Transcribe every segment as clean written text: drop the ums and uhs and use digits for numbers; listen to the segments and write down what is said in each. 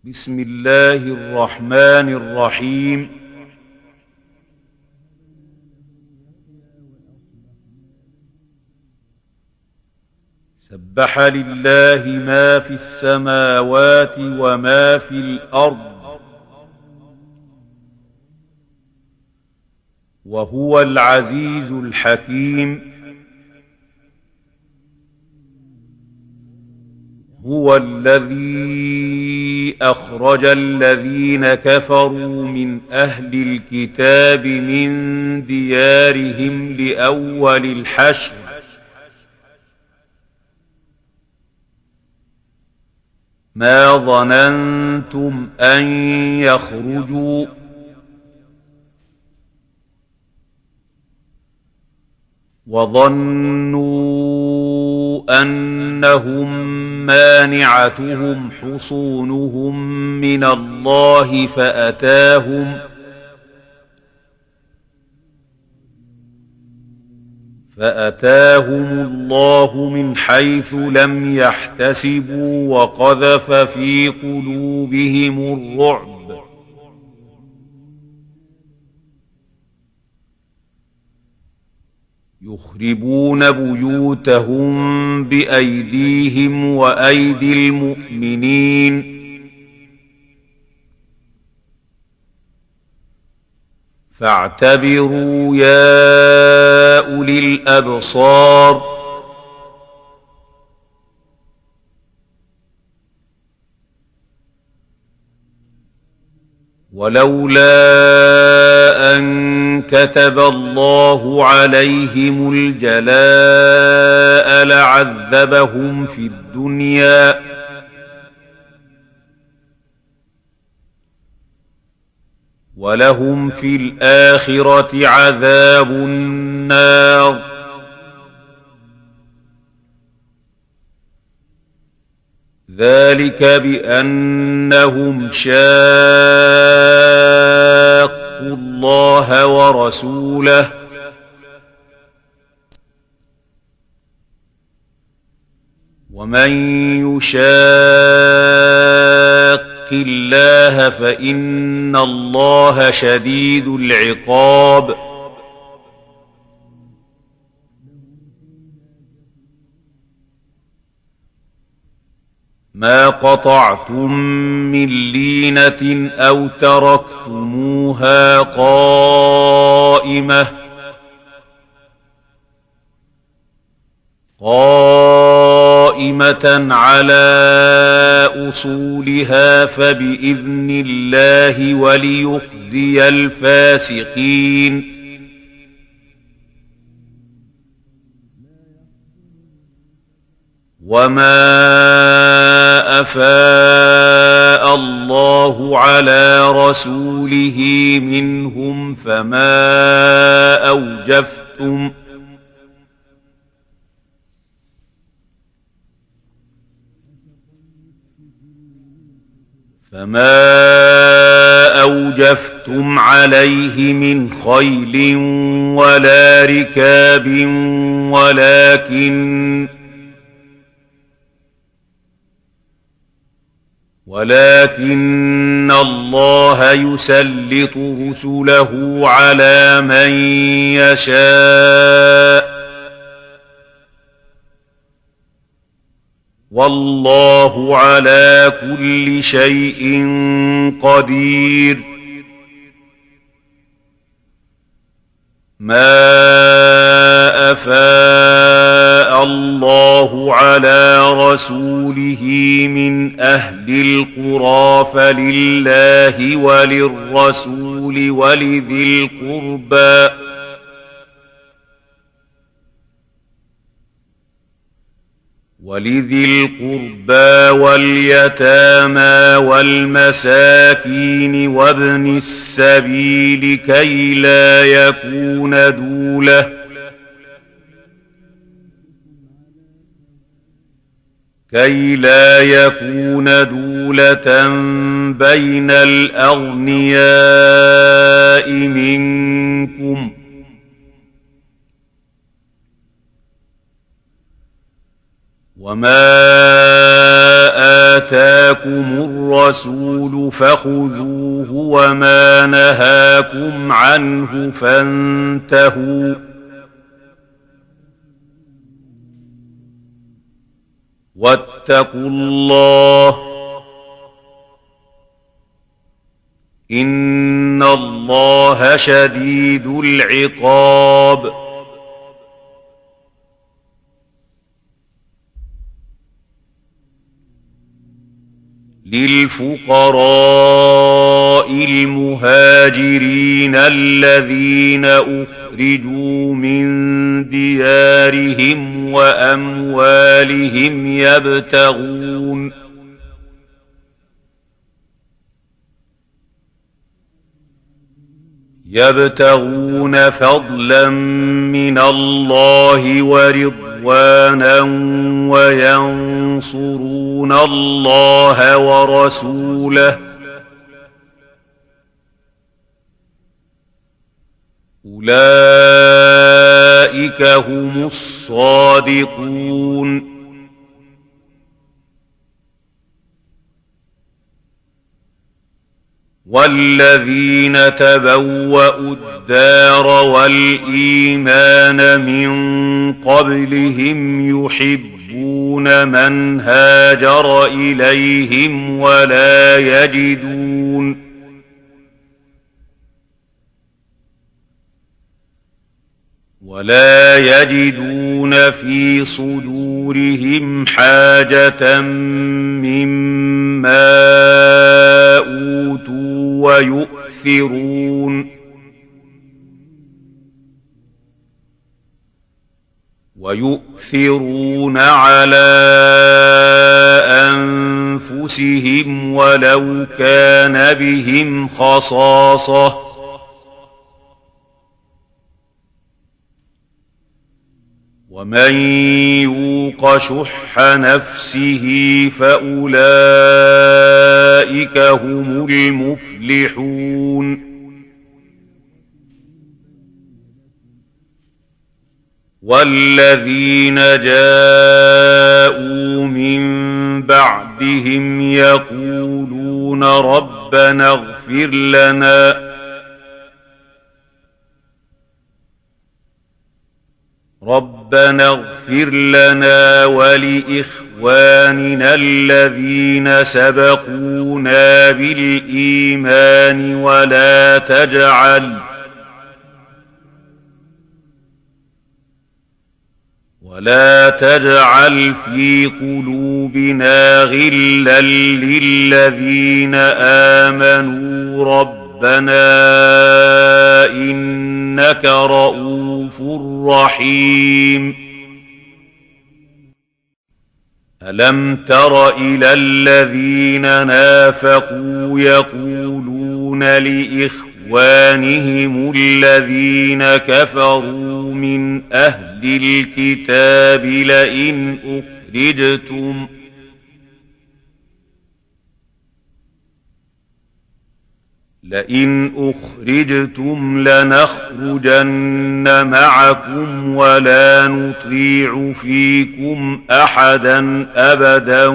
بسم الله الرحمن الرحيم. سبح لله ما في السماوات وما في الأرض وهو العزيز الحكيم. هو الذي أخرج الذين كفروا من أهل الكتاب من ديارهم لأول الحشر ما ظننتم أن يخرجوا وظنوا أنهم مانعتهم حصونهم من الله فأتاهم الله من حيث لم يحتسبوا وقذف في قلوبهم الرعب يخربون بيوتهم بأيديهم وأيدي المؤمنين فاعتبروا يا أولي الأبصار ولولا أن كتب الله عليهم الجلاء لعذبهم في الدنيا ولهم في الآخرة عذاب النار ذلك بأنهم شاقوا الله ورسوله ومن يشاق الله فإن الله شديد العقاب ما قطعتم من لينة أو تركتموها قائمة على أصولها فبإذن الله وليخزي الفاسقين وما أفاء الله على رسوله منهم فما أوجفتم عليه من خيل ولا ركاب ولكن الله يسلط رسله على من يشاء والله على كل شيء قدير ما أفاء الله على رسوله من أهل القرى فلله وللرسول ولذي القربى واليتامى والمساكين وابن السبيل كي لا يكون دولة بين الأغنياء منكم وما آتاكم الرسول فخذوه وما نهاكم عنه فانتهوا واتقوا الله إن الله شديد العقاب. للفقراء المهاجرين الذين أخرجوا من ديارهم وأموالهم يبتغون فضلا من الله ورضوانا وينصرون الله ورسوله أولئك هم الصادقون. والذين تبوأوا الدار والإيمان من قبلهم يحبون من هاجر إليهم ولا يجدون في صدورهم حاجة مما أوتوا ويؤثرون على أنفسهم ولو كان بهم خصاصة ومن يوق شح نفسه فأولئك هم المفلحون. والذين جاءوا من بعدهم يقولون ربنا اغفر لنا ولإخواننا الذين سبقونا بالإيمان ولا تجعل في قلوبنا غلا للذين آمنوا ربنا إنك رؤوف رحيم. ألم تر إلى الذين نافقوا يقولون لإخوانهم الذين كفروا من أهل الكتاب لئن أخرجتم لنخرجن معكم ولا نطيع فيكم أحدا أبدا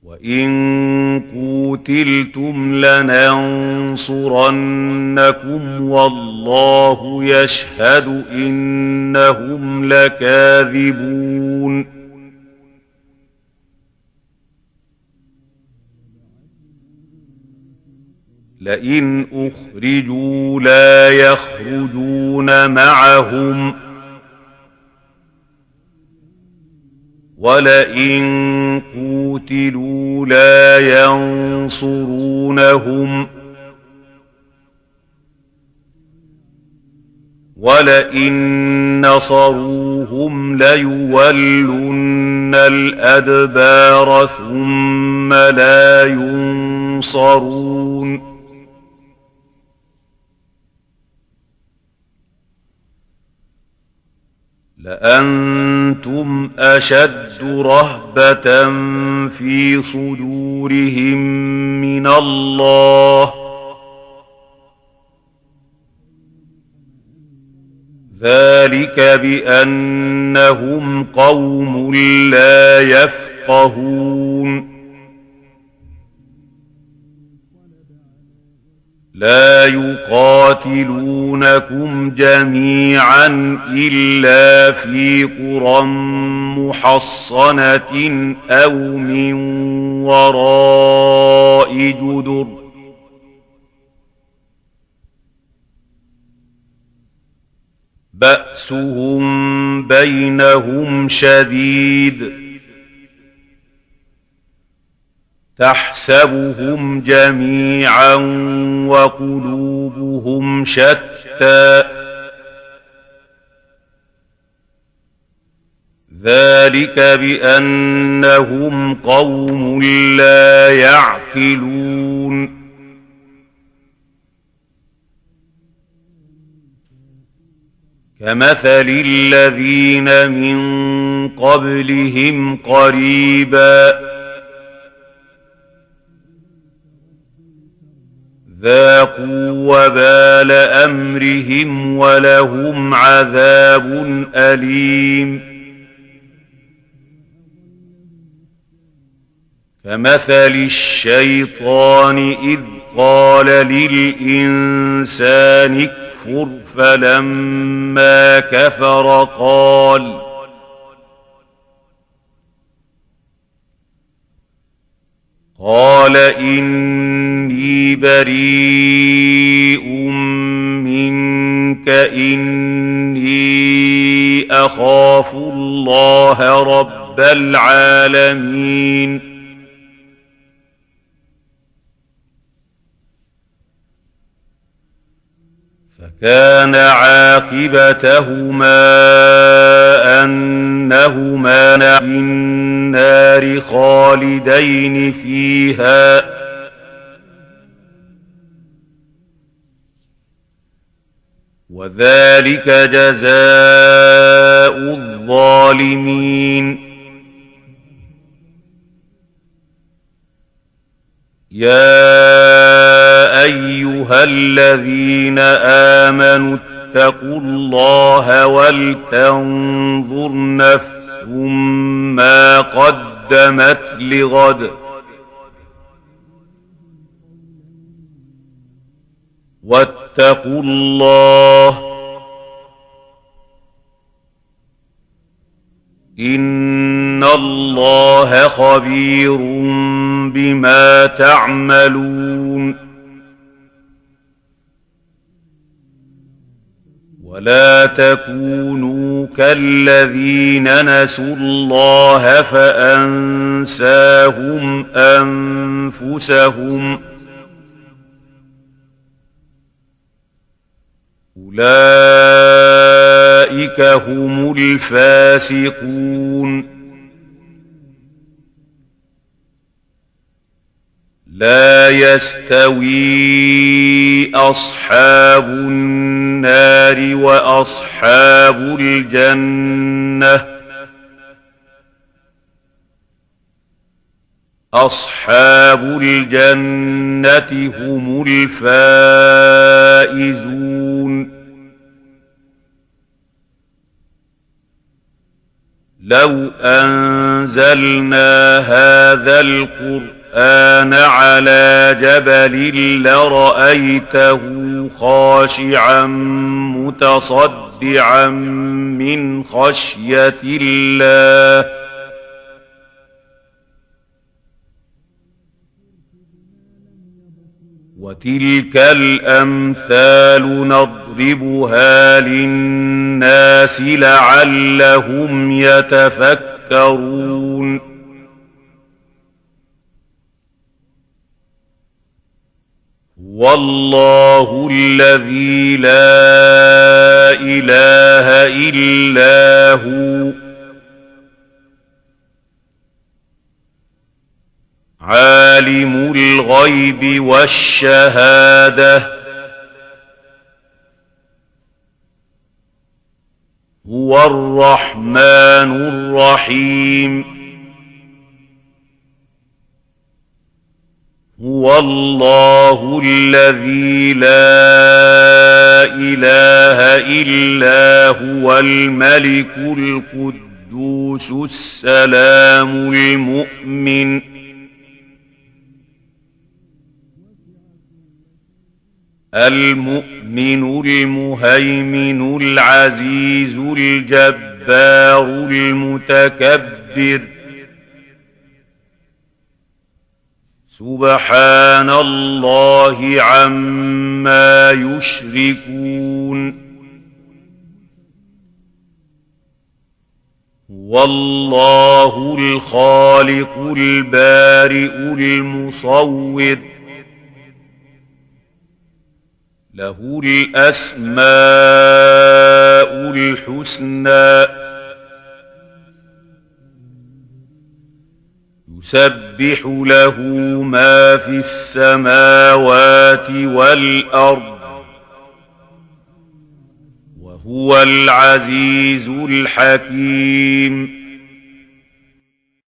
وإن قوتلتم لننصرنكم والله يشهد إنهم لكاذبون. لئن أخرجوا لا يخرجون معهم ولئن قوتلوا لا ينصرونهم ولئن نصروهم ليولن الأدبار ثم لا ينصرون. لأنتم أشد رهبة في صدورهم من الله ذلك بأنهم قوم لا يفقهون لا يقاتلونكم جميعا إلا في قرى محصنة أو من وراء جدر بأسهم بينهم شديد تحسبهم جميعا وقلوبهم شتى ذلك بأنهم قوم لا يعقلون كمثل الذين من قبلهم قريبا ذاقوا وبال أمرهم ولهم عذاب أليم كمثل الشيطان إذ قال للإنسان اكفر فلما كفر قال إني بريء منك إني أخاف الله رب العالمين فكان عاقبتهما أنهما في النار خالدين فيها وذلك جزاء الظالمين يا أيها الذين آمنوا اتقوا الله ولتنظر نفس ما قدمت لغد واتقوا الله إن الله خبير بما تعملون ولا تكونوا كالذين نسوا الله فأنساهم أنفسهم أولئك هم الفاسقون لا يستوي أصحاب النار وأصحاب الجنة أصحاب الجنة هم الفائزون لو أنزلنا هذا القرآن على جبل لرأيته خاشعا متصدعا من خشية الله وتلك الأمثال نضربها للناس لعلهم يتفكرون والله الذي لا إله إلا هو عالم الغيب والشهادة هو الرحمن الرحيم هو الله الذي لا إله إلا هو الملك القدوس السلام المؤمن المهيمن العزيز الجبار المتكبر سبحان الله عما يشركون هو الله الخالق البارئ المصور له الأسماء الحسنى يسبح له ما في السماوات والأرض وهو العزيز الحكيم